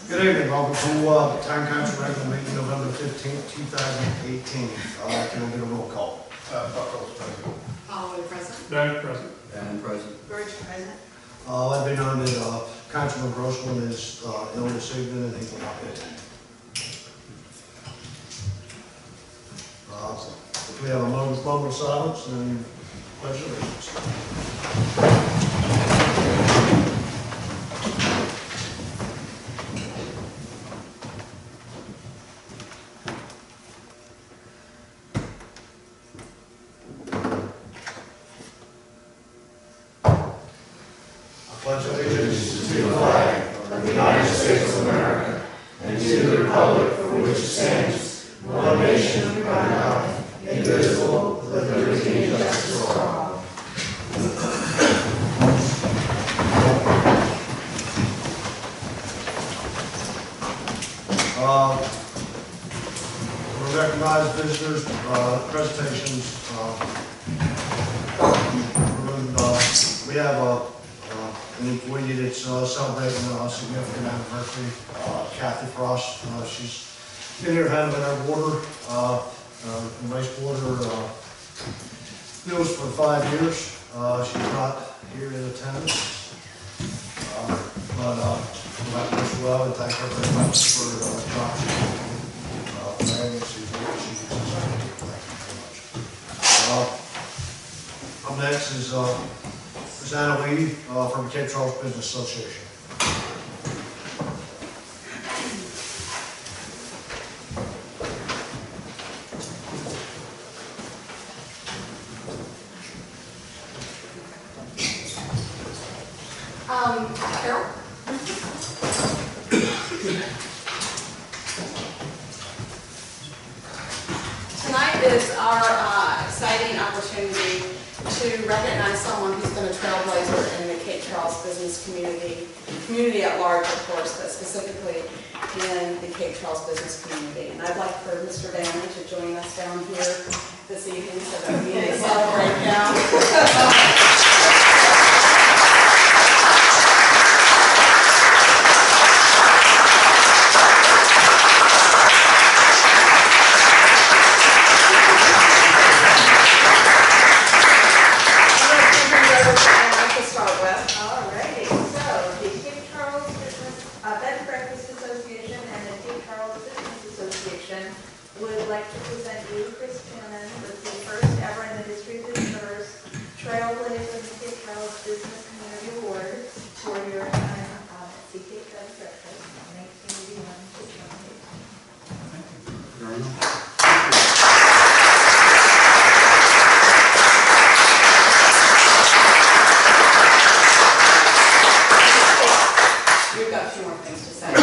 Good evening, welcome to Town Council regular meeting November 15th, 2018. Can we get a roll call? Buckles present. Holloway present. Doug present. And present. Burge present. Let me know that Councilman Grossman is ill this evening and he will not be attending. If we have a moment of silence and pledge allegiance. Pledge allegiance to the flag of the United States of America and to the republic for which it stands, one nation under God, indivisible, with liberty and justice for all. We recognize visitors, presentations. We have an employee that's celebrating a significant anniversary, Kathy Frost. She's been here handling our water, wastewater bills for 5 years. She's not here in attendance, but we'd like to wish her well and thank her very much for the job she's doing. She's thank you very much. Up next is Anna Lee from the Cape Charles Business Association. Carol? Tonight is our exciting opportunity to recognize someone who's been a trailblazer in the Cape Charles business community at large, of course, but specifically in the Cape Charles business community. And I'd like for Mr. Bailey to join us down here this evening so that we may celebrate him. Would like to present you, Chris Cannon, with the first ever in the history of the universe Trailblazer in the Cape Charles Business Community Award for your time at CK Bed and Breakfast in 1981 to 2018. Thank you very much. We've got a few more things to say.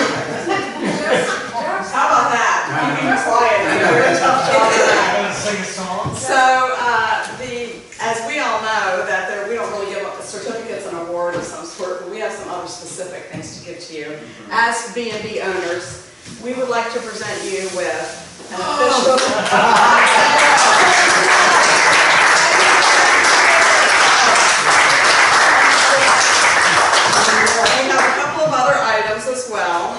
How about that? Keep me quiet. Sing a song. So, as we all know, that we don't really give up the certificates and award of some sort, but we have some other specific things to give to you. As B&B owners, we would like to present you with an official. We have a couple of other items as well.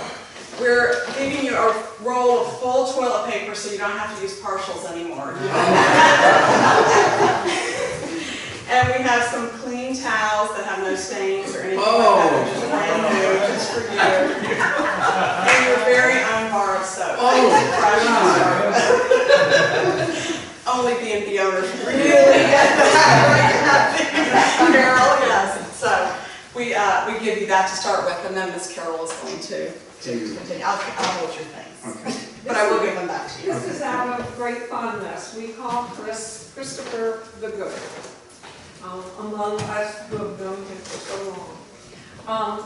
We're giving you a roll of full toilet paper so you don't have to use partials anymore. And we have some clean towels that have no stains or anything like that. They're just brand new, just for you. And your very own bar of soap. Only B&B owners really get that right. Carol, yes. So we give you that to start with, and then Miss Carol is going to continue. I'll hold your things. Okay. But I will give them back to you. This is out of great fondness. We call Christopher the Good, among us who have known him for so long.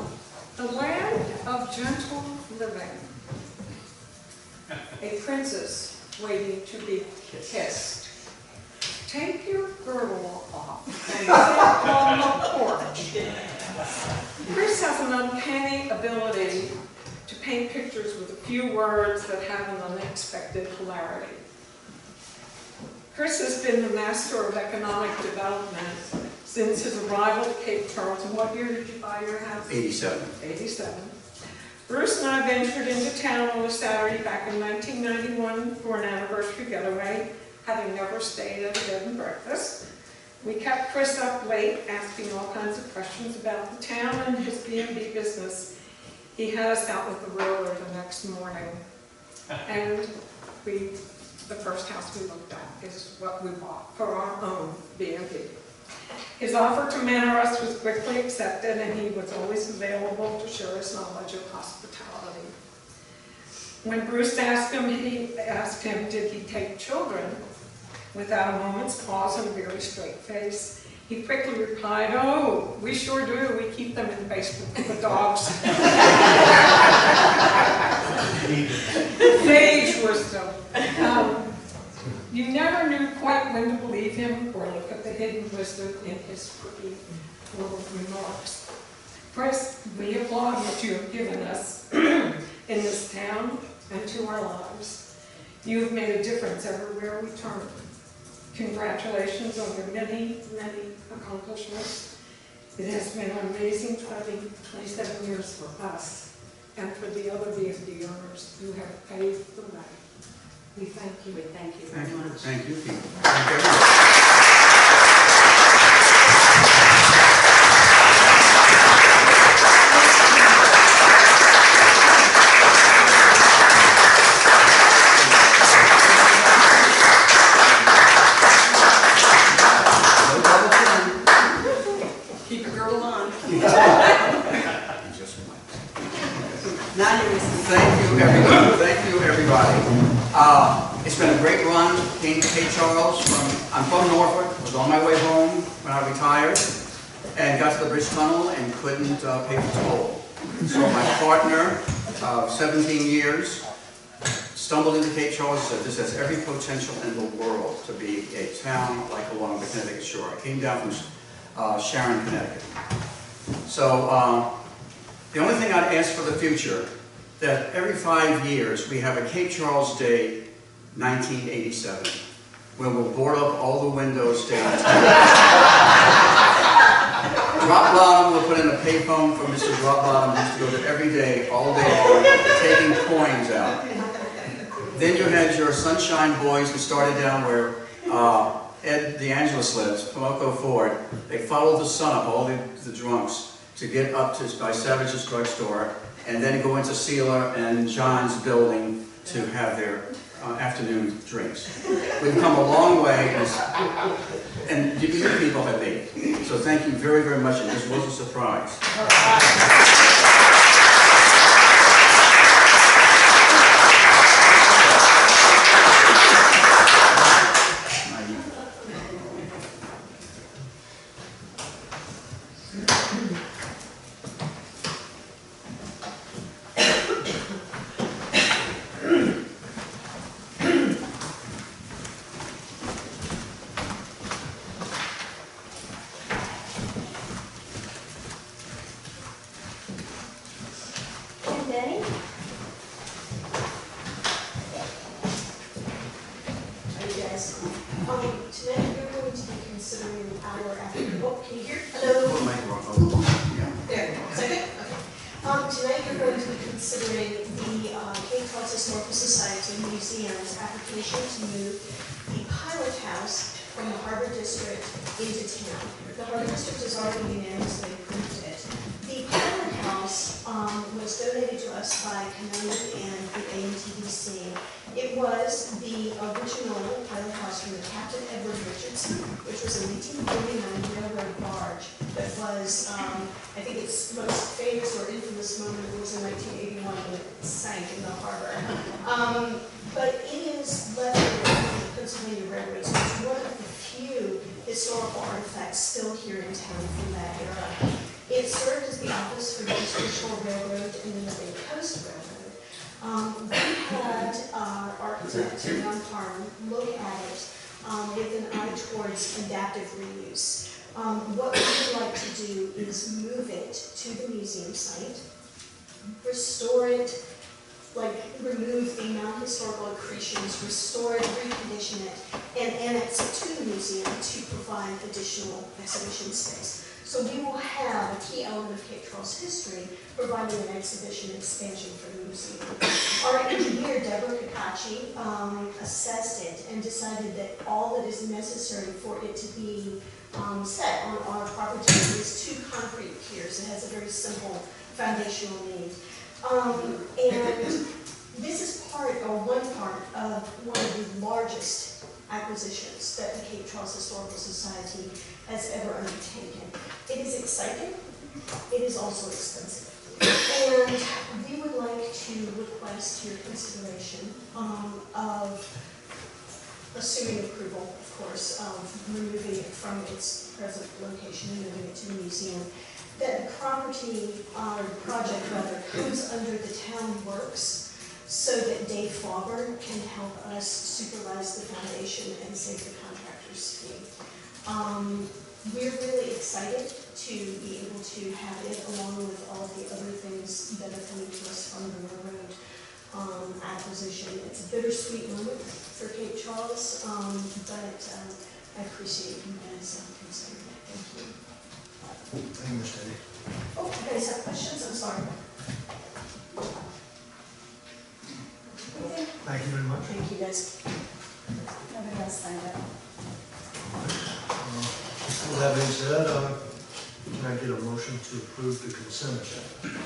The land of gentle living, a princess waiting to be kissed. Take your girdle off and sit on the porch. Chris has an uncanny ability to paint pictures with a few words that have an unexpected hilarity. Chris has been the master of economic development since his arrival at Cape Charles. And what year did you buy your house? 87. 87. Bruce and I ventured into town on a Saturday back in 1991 for an anniversary getaway, having never stayed at a bed and breakfast. We kept Chris up late asking all kinds of questions about the town and his B&B business. He had us out with the roller the next morning. And the first house we looked at is what we bought for our own B&B. His offer to manor us was quickly accepted, and he was always available to share his knowledge of hospitality. When Bruce asked him, did he take children, without a moment's pause and a very straight face, he quickly replied, "Oh, we sure do. We keep them in the basement with the dogs." Sage wisdom. You never knew quite when to believe him or look at the hidden wisdom in his quickie little remarks. Chris, we applaud what you have given us in this town and to our lives. You have made a difference everywhere we turn. Congratulations on your many, many accomplishments. It has been an amazing 27 years for us, and for the other B&B owners. You have paved the way. We thank you. We thank you very much. Thank you, Pete. Thank you very much. No double chin. Keep your girdle on. You just went. Now you're listening. Thank you, everybody. Thank you, everybody. It's been a great run. Came to Cape Charles I'm from Norfolk. Was on my way home when I retired, and got to the Bridge Tunnel and couldn't pay the toll. So my partner of 17 years stumbled into Cape Charles and said, "This has every potential in the world to be a town like along the Connecticut shore." I came down from Sharon, Connecticut. So the only thing I'd ask for the future, that every 5 years we have a Cape Charles Day 1987, where we'll board up all the windows downtown. Drop Bottom will put in a payphone for Mr. Drop Bottom, who used to go there every day, all day long, taking coins out. Then you had your Sunshine Boys who started down where Ed DeAngelis lives, Pomoco Ford. They followed the sun up, all the drunks, to get up to by Savage's Drugstore, and then go into Sealer and John's building to have their afternoon drinks. We've come a long way, and you people have made it. So thank you very, very much, and this was a surprise. Today you're going to be considering our afternoon. Oh, can you hear? Hello? Second? Okay. Tonight you're going to be considering the Cape Charles Historical Society Museum's application to move the pilot house from the Harbor District into town. The Harbor District has already unanimously approved it. The pilot house was donated to us by Canonic and the AMTBC. It was the original pilot house from the Captain Edward Richardson, which was a 1849 railroad barge that was, I think its most famous or infamous moment was in 1981 when it sank in the harbor. But it is left with the Pennsylvania Railroad, so it's one of the few historical artifacts still here in town from that era. It served as the office for the Eastern Shore Railroad and then the Bay Coast Railroad. We had our architect, John Parham, look at it with an eye towards adaptive reuse. What we would like to do is move it to the museum site, restore it, like remove the non-historical accretions, restore it, recondition it, and annex it to the museum to provide additional exhibition space. So we will have a key element of Cape Charles history, providing an exhibition expansion for the museum. Our engineer, Deborah Kakachi, assessed it and decided that all that is necessary for it to be set on our property is 2 concrete piers. It has a very simple foundational need. And this is one part of one of the largest acquisitions that the Cape Charles Historical Society has ever undertaken. It is exciting. It is also expensive. And we would like to request your consideration of assuming approval, of course, of removing it from its present location and moving it to the museum, that the project comes under the town works, so that Dave Fauber can help us supervise the foundation and save the contractor's fee. We're really excited to be able to have it along with all the other things that are coming to us from the railroad acquisition. It's a bittersweet moment for Cape Charles, but I appreciate you guys considering it. Thank you. Thank you, Ms. Teddy. Oh, you guys have questions? I'm sorry. Thank you very much. Thank you, guys. Nobody else signed up. With that being said, can I get a motion to approve the consent agenda?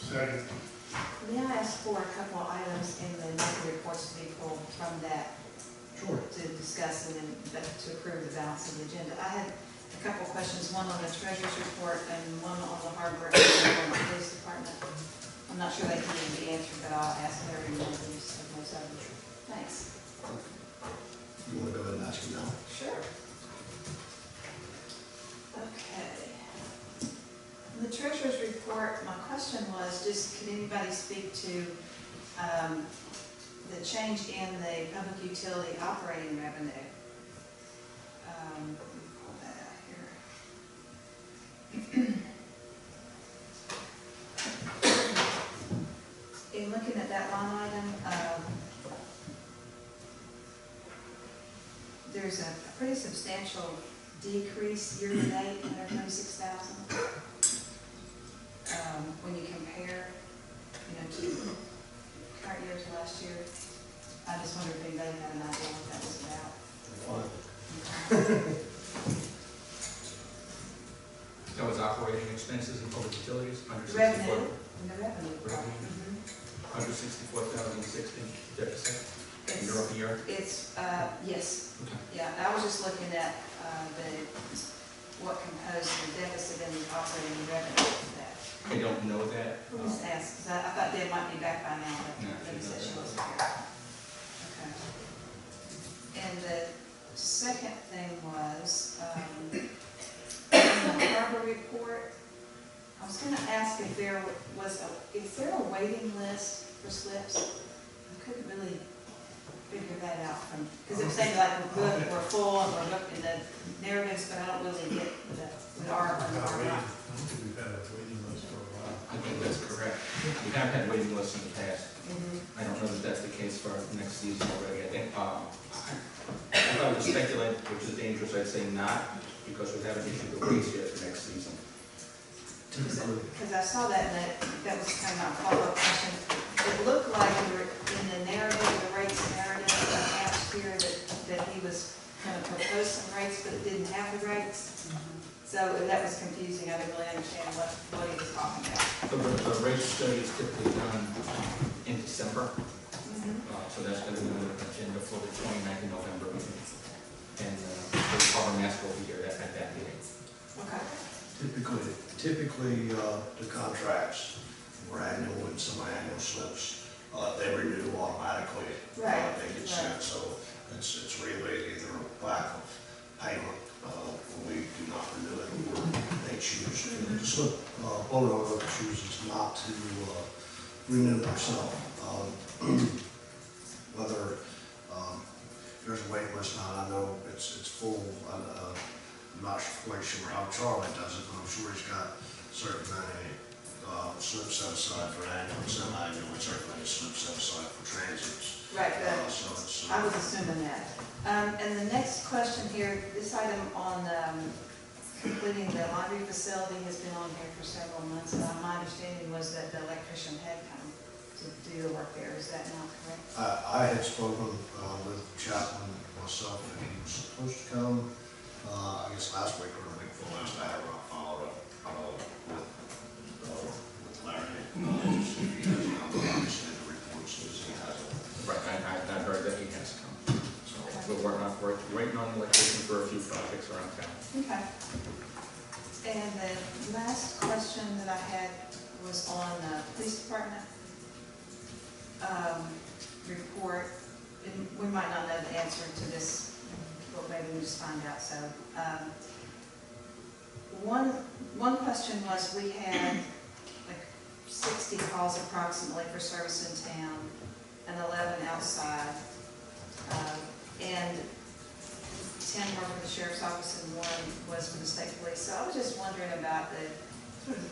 Second. May I ask for a couple of items in the monthly reports to be pulled from that Sure. to discuss and then to approve the balance of the agenda? I had a couple of questions, one on the treasurer's report and one on the harbor and one on the police department. I'm not sure they can even be answered, but I'll ask Larry and these of those others. Thanks. You want to go ahead and ask him now? Sure. Okay. In the treasurer's report, my question was, just can anybody speak to the change in the public utility operating revenue? Let me pull that out here. In looking at that line item, there's a pretty substantial decrease year to date, 126,000. When you compare, to current year to last year, I just wonder if anybody had an idea what that was about. That was operating expenses and public utilities, Revenue, and the revenue. Revenue. 164,016 deficit It's- year over year. It's, yes, Okay. yeah, I was just looking at what composed the deficit in the operating revenue for that. I don't know that. Just ask, because I thought Deb might be back by now, but No, Debbie she's said she not. wasn't here. Okay. And the second thing was, in the harbor report, I was gonna ask if there was is there a waiting list for slips? I couldn't really figure that out because it was saying like we're full and we're booked in the narratives, but I don't really get that we are or are not. I don't think we've had a waiting list for a while. I think that's correct. We have had waiting lists in the past. Mm-hmm. I don't know that that's the case for next season already. I think, if I would speculate, which is dangerous, I'd say not, because we haven't issued the rates yet for next season. Typically, Because I saw that and that was kind of my follow-up question. It looked like we were in the narrative, the rates narrative attached here that he was going to propose some rates, but it didn't have the rates. So that was confusing. I didn't really understand what he was talking about. The rate study is typically done in December, so that's going to be on the agenda for the 29th of November meeting. And the harbor master will be here at that meeting. Okay. typically, the contracts were annual and semi-annual slips. They renew automatically. Right. They get Right. sent, so it's really either a lack of payment, when we do not renew it, or they choose, the slip, owner chooses not to, renew themselves. Whether, there's a wait list now, I know it's full, I'm not quite sure how Charlie does it, but I'm sure he's got certain many, slips set aside for annual, semi-annual, and certain many slips set aside for transits. Right. So it's, I was assuming that. And the next question here, this item on complete completing the laundry facility has been on here for several months. My understanding was that the electrician had come to do the work there. Is that not correct? I had spoken with Chapman myself, and he was supposed to come, I guess last week or the week before last. I have followed up with Larry. To see if he has come. Obviously, the report says he hasn't. Right, I heard that he has come. So we're waiting on the electrician for a few projects around town. Okay. And the last question that I had was on the police department report. And we might not know the answer to this, but maybe we'll just find out. So one question was, we had like 60 calls approximately for service in town and 11 outside. And 10 were for the sheriff's office and 1 was for the state police. So I was just wondering about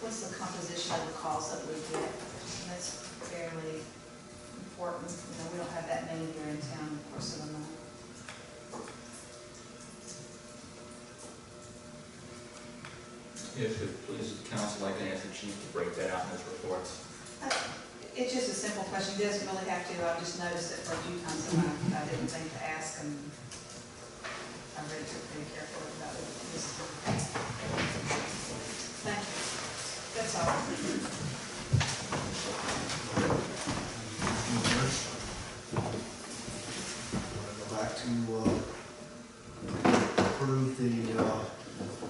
what's the composition of the calls that we get? And that's fairly important. You know, we don't have that many here in town, of course, of the month. If it pleases the council, I can ask the chief to break that out in his reports. It's just a simple question. It doesn't really have to. I've just noticed it for a few times and I didn't think to ask, and I read it pretty carefully about it. Thank you. That's all. Want to go back to approve the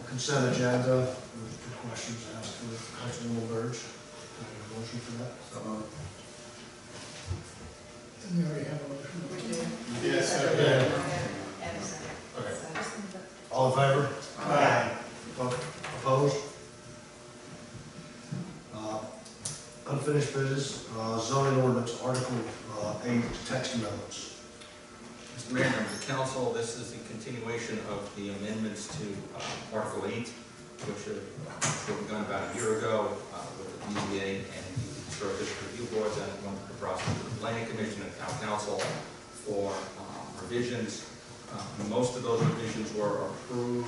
consent agenda with the questions asked with Councilwoman Burge. Motion for that? Didn't we already have a motion? We did. Yes, I And did. a second. Okay. So- All in favor? Aye. Opposed? Unfinished business, zoning ordinance, Article 8, text amendments. Mr. Mayor, members of council, this is the continuation of the amendments to Article 8, which were begun about a year ago with the BZA and the Historic District Review Boards, and went through the process with the Planning Commission and Town Council for revisions. Most of those revisions were approved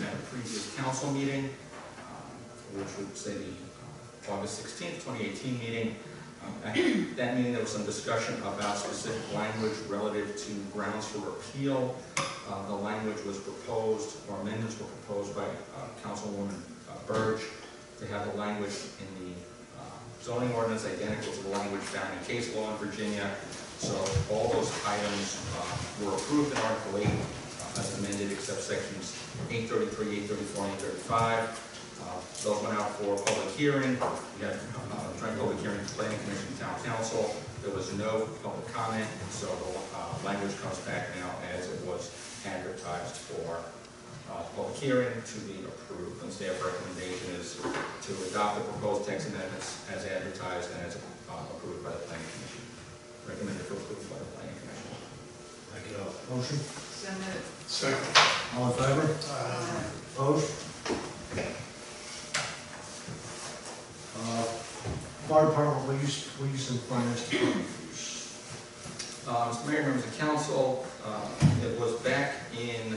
at a previous council meeting, which would say the August 16th, 2018 meeting. At that meeting, there was some discussion about specific language relative to grounds for repeal. The language was proposed, or amendments were proposed by Councilwoman Burge to have the language in the zoning ordinance identical to the language found in case law in Virginia. So all those items were approved in Article 8 as amended, except sections 833, 834, and 835. Those went out for public hearing. We had joint public hearing with the Planning Commission and Town Council. There was no public comment, and so the language comes back now as it was advertised for public hearing to be approved. And staff recommendation is to adopt the proposed text amendments as advertised and as approved by the Planning Commission. Recommended for approval by the Planning Commission. Thank you. Motion? So moved. Second. All in favor? Opposed? Fire department, we use some finance department use. Mr. Mayor, members of council, it was back in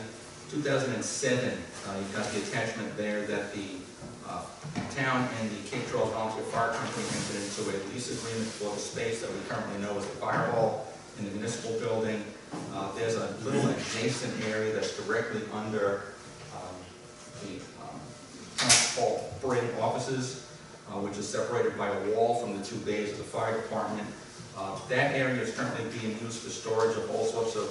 2007, you've got the attachment there that the town and the Cape Charles Volunteer Fire Company entered into a lease agreement for the space that we currently know as the fire hall in the municipal building. There's a little adjacent area that's directly under the town hall operating offices, which is separated by a wall from the 2 bays of the fire department. That area is currently being used for storage of all sorts of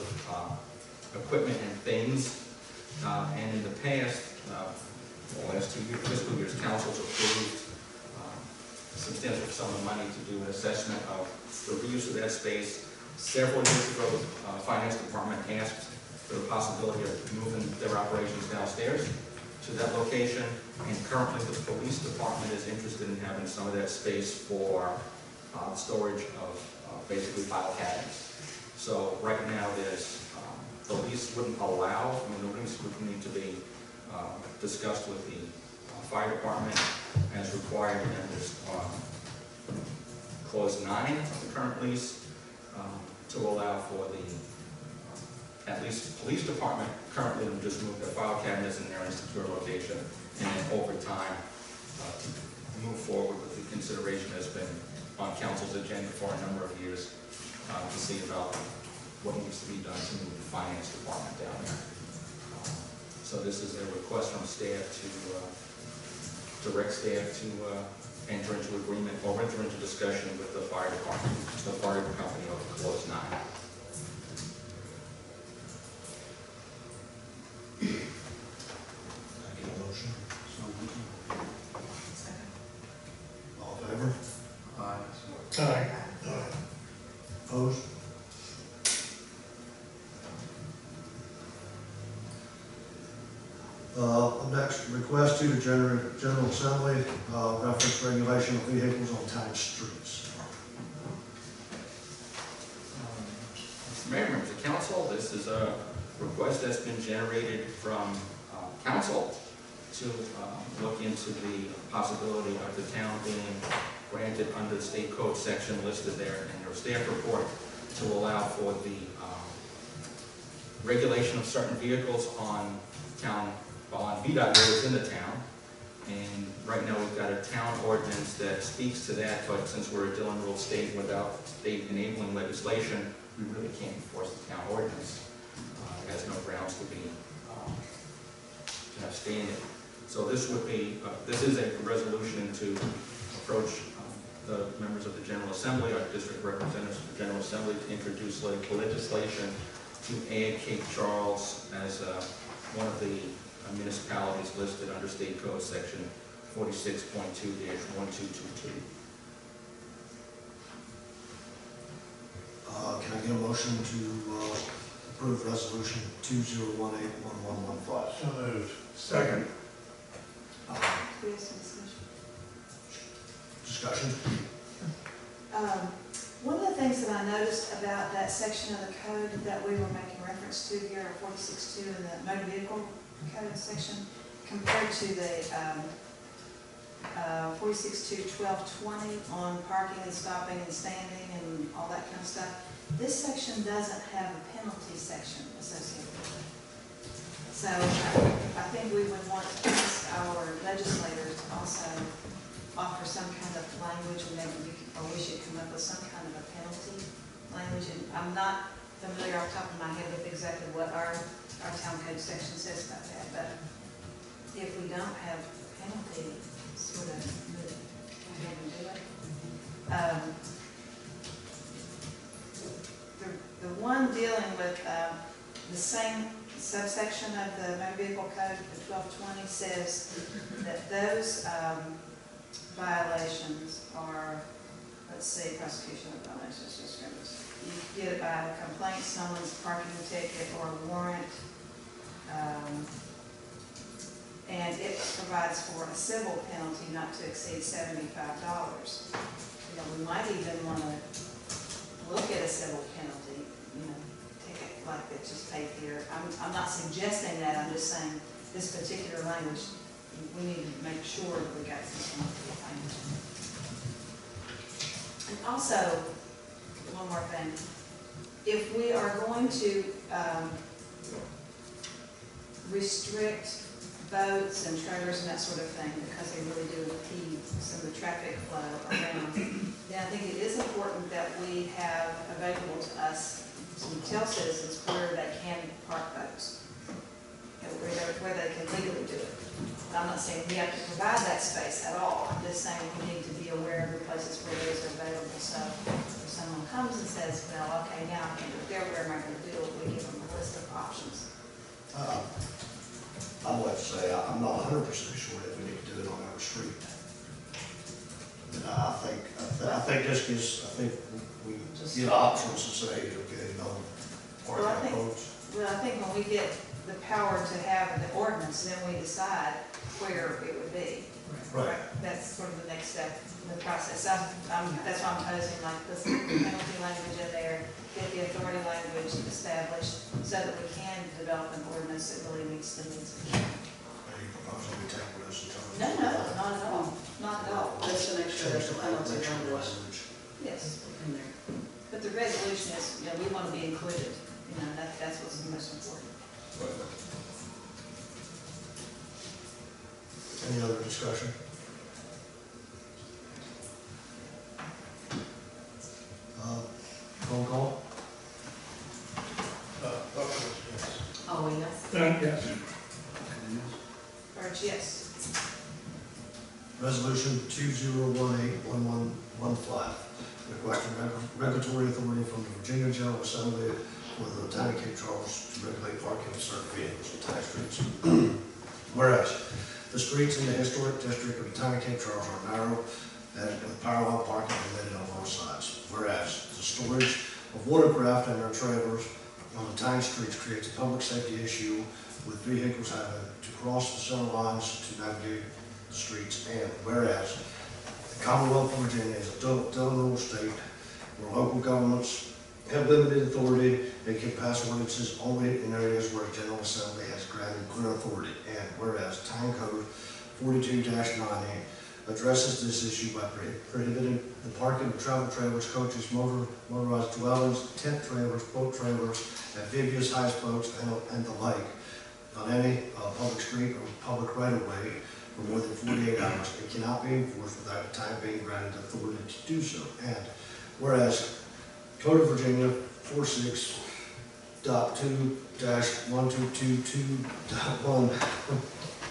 equipment and things. And in the past, the last 2 fiscal years, council's approved a substantial sum of money to do an assessment of the reuse of that space. Several years ago, the finance department asked for the possibility of moving their operations downstairs to that location, and currently the police department is interested in having some of that space for storage of basically file cabinets. So right now there's, the lease wouldn't allow, the lease would need to be discussed with the fire department as required in this clause 9 of the current lease to allow for the at least the police department currently have just moved their file cabinets in their secure location, and then over time, to move forward with the consideration that's been on council's agenda for a number of years, to see about what needs to be done to move the finance department down there. So this is a request from staff to direct staff to enter into agreement or enter into discussion with the fire department, the fire company of Clause 9. I get a motion. All in favor? Aye. Opposed? Next, request to the General Assembly, reference regulation of vehicles on town streets. Mr. Mayor, members of council, this is a request that's been generated from council to look into the possibility of the town being granted under the state code section listed there in your staff report to allow for the regulation of certain vehicles on VDOT roads in the town. And right now we've got a town ordinance that speaks to that, but since we're a Dillon Rule state without state enabling legislation, we really can't enforce the town ordinance. It has no grounds to be to have standing. So this would be, this is a resolution to approach the members of the General Assembly, our district representatives of the General Assembly, to introduce legislation to add Cape Charles as one of the municipalities listed under State Code Section 46.2-1222. Can I get a motion to approve resolution 2018-1115? So moved. Second. We have some discussion. Discussion? One of the things that I noticed about that section of the code that we were making reference to here, 46.2 in the motor vehicle code section, compared to the 46.2.1220 on parking and stopping and standing and all that kind of stuff, this section doesn't have a penalty section associated with it. So I think we would want to ask our legislators to also offer some kind of language, and maybe we should come up with some kind of a penalty language. And I'm not familiar off the top of my head with exactly what our town code section says about that, but if we don't have a penalty, sort of, we can do it. The one dealing with the same subsection of the motor vehicle code, the 1220, says that those violations are, let's see, prosecution of violations, you get it by a complaint, someone's parking ticket, or a warrant, and it provides for a civil penalty not to exceed $75. You know, we might even want to look at a civil penalty, ticket like that just paid here. I'm not suggesting that, I'm just saying this particular language, we need to make sure that we got some language. And also, one more thing, if we are going to restrict boats and trailers and that sort of thing, because they really do impede some of the traffic flow around, then I think it is important that we have available to us to tell citizens where they can park boats, and where they can legally do it. I'm not saying we have to provide that space at all. I'm just saying we need to be aware of the places where those are available. So if someone comes and says, well, okay, now I can do it there, where am I going to do it? We give them a list of options. I'd like to say, I'm not 100% sure that we need to do it on our street. I think this gives, we get options to say, okay, no, park our boats. Well, I think when we get the power to have the ordinance, then we decide where it would be. Right. That's sort of the next step in the process. That's why I'm posing like this penalty language in there, get the authority language established so that we can develop an ordinance that really meets the needs of the county. Are you proposing we tackle this in terms of? No, not at all, not at all. Just to make sure there's a penalty language Yes, in there. but the resolution is, we want to be included that's what's most important. Any other discussion? Roll call? Buckles, yes. Oh, yes. Yes. Birch, yes. Resolution 2018-1115, requesting regulatory authority from the Virginia General Assembly for the Town of Cape Charles to regulate parking of certain vehicles on town streets. Whereas the streets in the historic district of the Town of Cape Charles are narrow and with parallel parking permitted on both sides. Whereas the storage of watercraft and their trailers on the town streets creates a public safety issue with vehicles having to cross the center lines to navigate the streets. And whereas the Commonwealth of Virginia is a double state where local governments have limited authority and can pass ordinances only in areas where the General Assembly has granted clear authority. And whereas Town Code 42-90 addresses this issue by prohibiting the parking of travel trailers, coaches, motorized dwellings, tent trailers, boat trailers, amphibious houseboats, and the like on any public street or public right-of-way for more than 48 hours. It cannot be enforced without the town being granted authority to do so. And whereas Code of Virginia 46.2-1222.1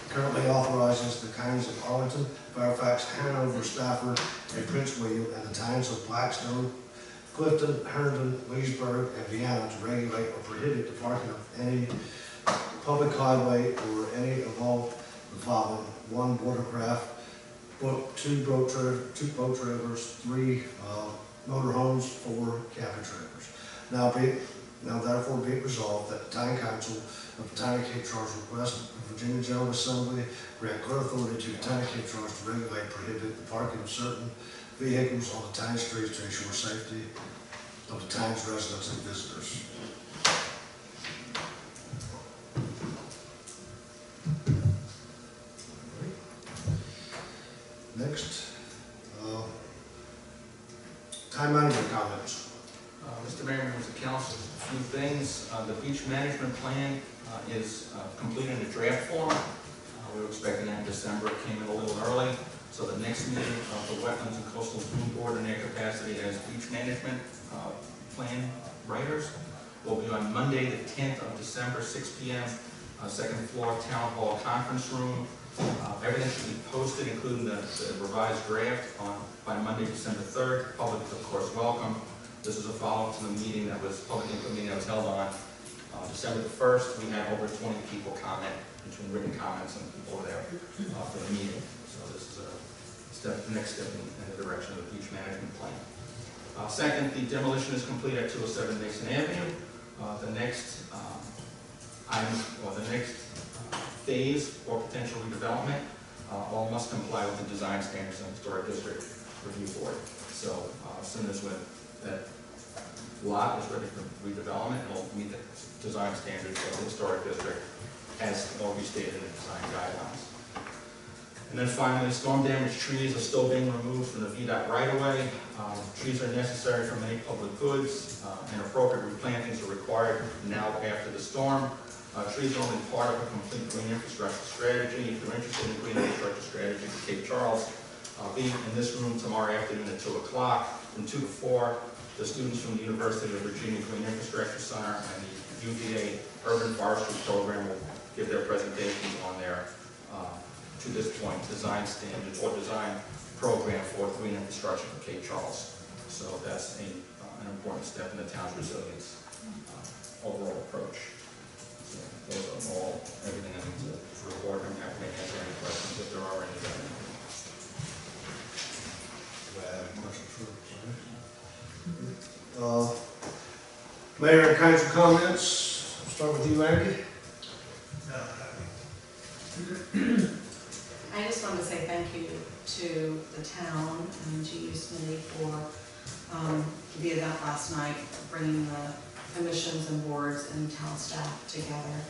currently authorizes the counties of Arlington, Fairfax, Hanover, Stafford, and Prince William, and the towns of Blackstone, Clifton, Herndon, Leesburg, and Vienna to regulate or prohibit the parking of any public highway or any of all the following: 1 watercraft, 2 boat trailers, 3 motorhomes, 4 camping trailers. Now therefore be it resolved that the Town Council of the Town of Cape Charles request the Virginia General Assembly grant clear authority to the Town of Cape Charles to regulate and prohibit the parking of certain vehicles on the town streets to ensure safety of the town's residents and visitors. Next, time management comments. Mr. Mayor, members of council, a few things. The beach management plan is completed in a draft form. We were expecting that in December. It came in a little early. So the next meeting of the Wetlands and Coastal Food Board in their capacity as beach management plan writers will be on Monday, the 10th of December, 6 p.m., second floor Town Hall Conference Room. Everything should be posted, including the revised draft, by Monday, December 3rd. Public is, of course, welcome. This is a follow-up to the meeting that was, public input meeting that was held on December the 1st. We had over 20 people comment, between written comments and people there for the meeting. So this is the next step in the direction of the beach management plan. Second, the demolition is complete at 207 Mason Avenue. The next phase or potential redevelopment all must comply with the design standards of the Historic District Review Board. So as soon as that lot is ready for redevelopment, it will meet the design standards of the Historic District as will be stated in the design guidelines. And then finally, storm damaged trees are still being removed from the VDOT right-of-way. Trees are necessary for many public goods, and appropriate replantings are required now after the storm. Trees are only part of a complete green infrastructure strategy. If you're interested in green infrastructure strategy for Cape Charles, I'll be in this room tomorrow afternoon at 2 o'clock. From 2 to 4, the students from the University of Virginia Green Infrastructure Center and the UVA Urban Forestry Program will give their presentations on their, to this point, design standards or design program for green infrastructure for Cape Charles. So that's an important step in the town's resilience overall approach. So those are all, everything I need to report. I'm happy to answer any questions if there are any. Mayor and council comments. Start with you, Andy. I just want to say thank you to the town and to you, Smitty, for the event last night, bringing the commissions and boards and town staff together.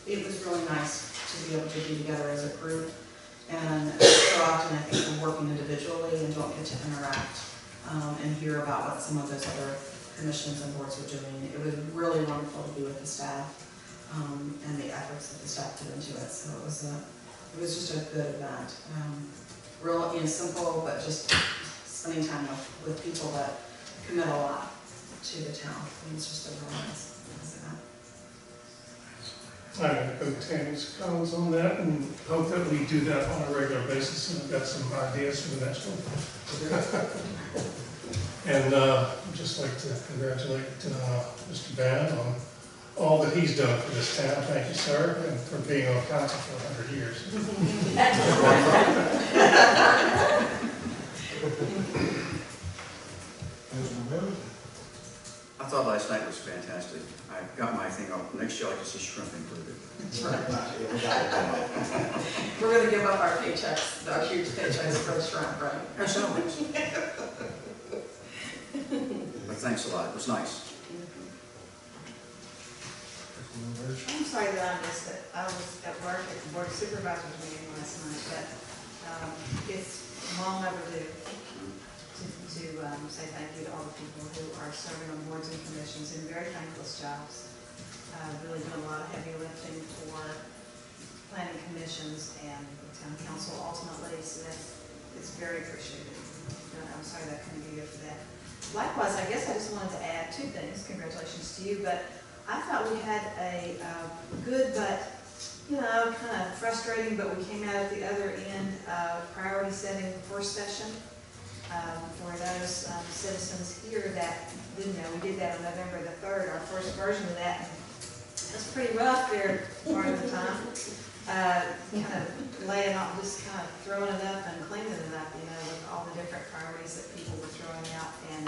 It was really nice to be able to be together as a group. And so often I think we're working individually and don't get to interact and hear about what some of those other commissions and boards were doing. It was really wonderful to be with the staff, and the efforts that the staff put into it. So it was just a good event. Real, simple, but just spending time with people that commit a lot to the town. It was just a real nice event. I echo Tammy's comments on that and hope that we do that on a regular basis, and I've got some ideas for the next one. And I'd just like to congratulate Mr. Van on all that he's done for this town. Thank you, sir, and for being on council for 100 years. I thought last night was fantastic. I got my thing up. Next year I can see shrimp included. We're gonna give up our paychecks, our huge paychecks for the shrimp, right? Or so much. But thanks a lot. It was nice. I'm sorry that I missed it. I was at work at the Board of Supervisors meeting last night, but it's long overdue to say thank you to all the people who are serving on boards and commissions in very thankless jobs. Really doing a lot of heavy lifting for planning commissions and the town council ultimately, so it's very appreciated. I'm sorry that couldn't be here for that. Likewise, I guess I just wanted to add two things. Congratulations to you, but I thought we had a good but, kind of frustrating, but we came out at the other end priority setting first session. For those citizens here that didn't know, we did that on November the 3rd, our first version of that. It was pretty rough there part of the time. Kind of laying out, just kind of throwing it up and cleaning it up, with all the different priorities that people were throwing out. And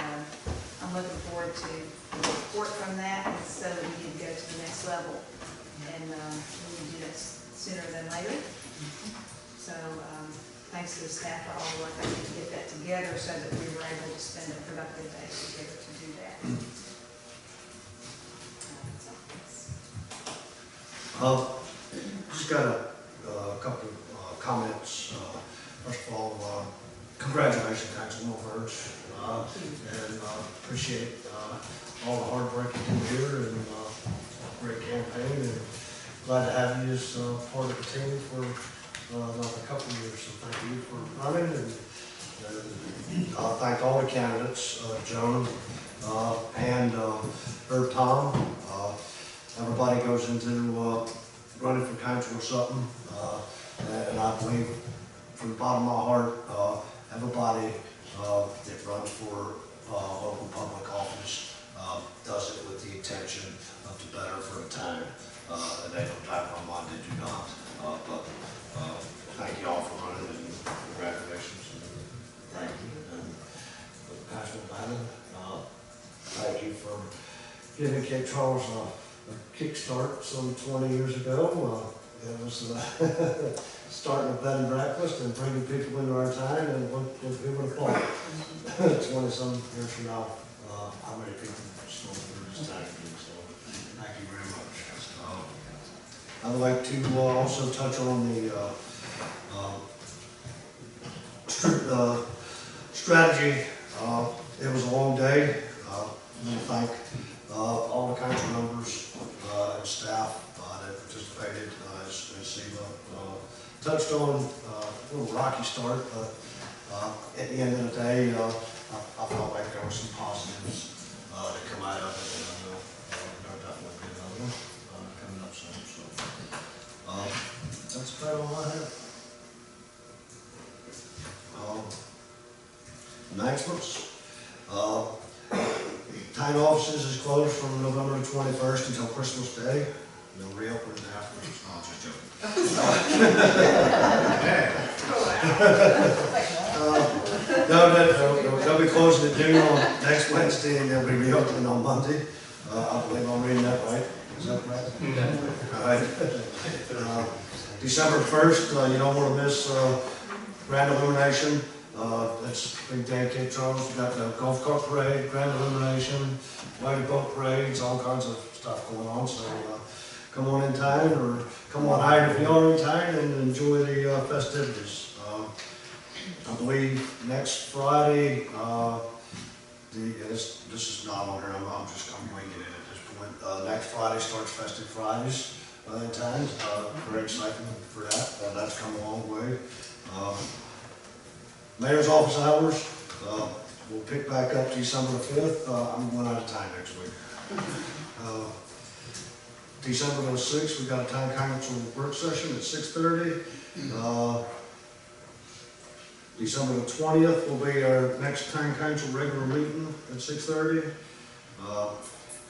I'm looking forward to the report from that, so that we can go to the next level. And we can do that sooner than later. So thanks to the staff for all the work they did to get that together, so that we were able to spend a productive day together to do that. Just got a couple of comments. First of all, congratulations, Councilman Birch, and appreciate all the hard work you do here, and great campaign, and glad to have you as part of the team for another couple of years. So thank you for running, and thank all the candidates, Joan and Herb Tom. Everybody goes into running for council or something, and I believe from the bottom of my heart, everybody that runs for local public office does it with the intention of the better for the town, and they don't doubt my mind, they do not. But thank you all for running, and congratulations. Thank you. And Councilman Bannon, thank you for giving Cape Charles a kickstart some 20 years ago. It was starting a bed and breakfast and bringing people into our town, and what who would have thought 20 some years from now, how many people still through this town. So thank you very much. I would like to also touch on the strategy. It was a long day. I want to thank all the council members and staff that participated. As Siva touched on, a little rocky start, but at the end of the day, I felt like there were some positives that come out of it, and I know there'll definitely be another one coming up soon. So that's about all I have. Announcements. Town offices is closed from November the 21st until Christmas Day. They'll reopen after. Oh, just joking. No, they'll be closing at noon on next Wednesday, and they'll be reopening on Monday. I believe I'm reading that right. Is that right? All right. December 1st, you don't want to miss Grand Illumination. That's a big day at Cape Charles. We've got the golf cart parade, Grand Illumination, lighted boat parades, all kinds of stuff going on. So come on in town, or come on out if you are in town, and enjoy the festivities. I believe next Friday, This is not on here, I'm winging it at this point. Next Friday starts Festive Fridays in town. Very exciting for that. That's come a long way. Mayor's office hours, we'll pick back up December the 5th. I'm going out of town next week. December the 6th, we've got a town council work session at 6:30. December the 20th will be our next town council regular meeting at 6:30.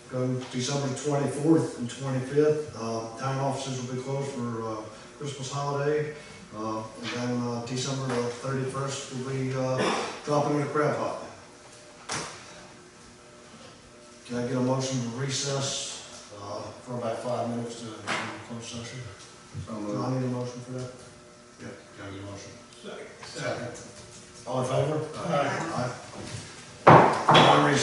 Go December 24th and 25th, town offices will be closed for Christmas holiday. And then December the 31st will be dropping in the crab pot. Can I get a motion to recess for about 5 minutes to close session? Do I need a motion for that? Yeah, can I get a motion? Second. All in favor? Aye. Aye.